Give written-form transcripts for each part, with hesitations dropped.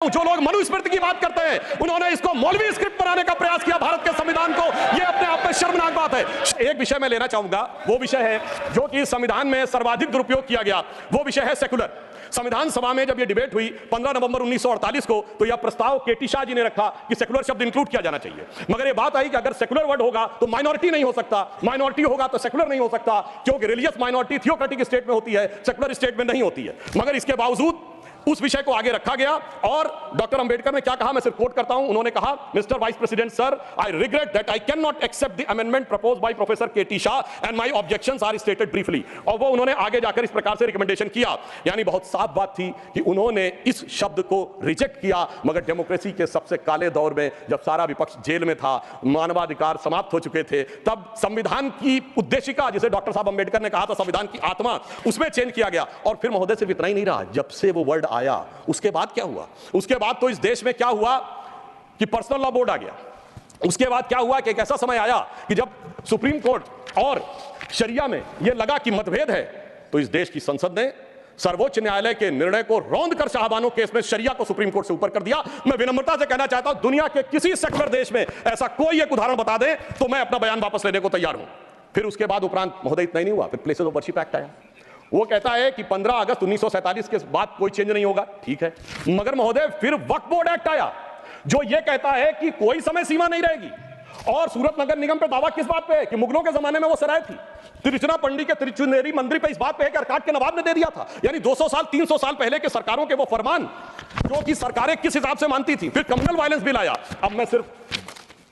जो लोग मनुस्मृति की बात करते हैं उन्होंने इसको मौलवी स्क्रिप्ट बनाने का प्रयास किया भारत के संविधान को। यह अपने आप में शर्मनाक बात है। एक विषय मैं लेना चाहूंगा, वो विषय है जो कि संविधान में सर्वाधिक दुरुपयोग किया गया, वो विषय है सेकुलर। संविधान सभा में जब यह डिबेट हुई 15 नवंबर 1948 को, तो यह प्रस्ताव केटी शाह जी ने रखा कि सेकुलर शब्द इंक्लूड किया जाना चाहिए। मगर यह बात आई कि अगर सेकुलर वर्ड होगा तो माइनॉरिटी नहीं हो सकता, माइनॉरिटी होगा तो सेकुलर नहीं हो सकता, क्योंकि रिलीजियस माइनॉरिटी थियोक्रेटिक स्टेट में होती है, सेकुलर स्टेट में नहीं होती है। मगर इसके बावजूद उस विषय को आगे रखा गया और डॉक्टर अंबेडकर ने क्या कहा, मैं सिर्फ कोट करता हूं। उन्होंने कहा, mister vice president sir, I regret that I can not accept the amendment proposed by professor KT Shah and my objections are stated briefly. और वो उन्होंने आगे जाकर इस प्रकार से रिकमेंडेशन किया। यानी बहुत साफ बात थी कि उन्होंने इस शब्द को रिजेक्ट किया। मगर डेमोक्रेसी के सबसे काले दौर में, जब सारा विपक्ष जेल में था, मानवाधिकार समाप्त हो चुके थे, तब संविधान की उद्देशिका, जिसे डॉक्टर साहब अंबेडकर ने कहा था संविधान की आत्मा, उसमें चेंज किया गया। और फिर महोदय सिर्फ इतना ही नहीं रहा, जब से वो वर्ड आया उसके बाद क्या हुआ? उसके बाद तो इस देश में क्या हुआ कि पर्सनल लॉ बोर्ड आ गया। उसके बाद क्या हुआ कि एक ऐसा समय आया कि जब सुप्रीम कोर्ट और शरिया में यह लगा कि मतभेद है, तो इस देश की संसद ने सर्वोच्च न्यायालय के निर्णय को रौंद कर शाहबानो केस में शरिया को सुप्रीम कोर्ट से ऊपर कर दिया। मैं विनम्रता से कहना चाहता हूं, दुनिया के किसी सेकुलर देश में ऐसा कोई एक उदाहरण बता दे तो मैं अपना बयान वापस लेने को तैयार हूं। फिर उसके बाद उपरांत महोदय इतना ही नहीं हुआ, फिर प्लेसेस ऑफ वर्शिप एक्ट आया। वो कहता है कि 15 अगस्त 1947 के बाद कोई चेंज नहीं होगा, ठीक है। मगर महोदय फिर वक्फ बोर्ड एक्ट आया, जो ये कहता है कि कोई समय सीमा नहीं रहेगी। और सूरत नगर निगम पे दावा किस बात पे है कि मुगलों के जमाने में वो सराय थी। तिरुचिरापल्ली के तिरुचुनेरी मंदिर पे इस बात पे है कि अरकाट के नवाब ने दे दिया था। यानी 200 साल 300 साल पहले के सरकारों के वो फरमान जो कि सरकारें किस हिसाब से मानती थी। फिर कम्युनल वायलेंस बिल आया। अब मैं सिर्फ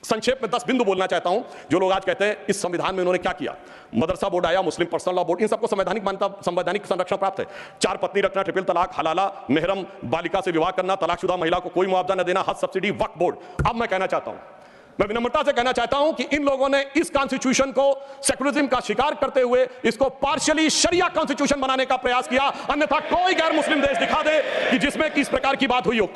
संक्षेप में 10 बिंदु बोलना चाहता हूं। जो लोग आज कहते हैं इस संविधान में उन्होंने क्या किया, मदरसा बोर्ड आया, मुस्लिम पर्सनल लॉ बोर्ड, इन सबको संवैधानिक मान्यता, संवैधानिक संरक्षण प्राप्त है। 4 पत्नी रखना, ट्रिपल तलाक, हलाला, मेहरम बालिका से विवाह करना, तलाकशुदा महिला को कोई मुआवजा न देना, हज सब्सिडी, वक्फ बोर्ड। अब मैं कहना चाहता हूं, मैं विनम्रता से कहना चाहता हूं कि इन लोगों ने इस कॉन्स्टिट्यूशन को सेकुलरिज्म का शिकार करते हुए इसको पार्शियली शरिया कॉन्स्टिट्यूशन बनाने का प्रयास किया। अन्यथा कोई गैर मुस्लिम देश दिखा दे कि जिसमें किस प्रकार की बात हुई हो।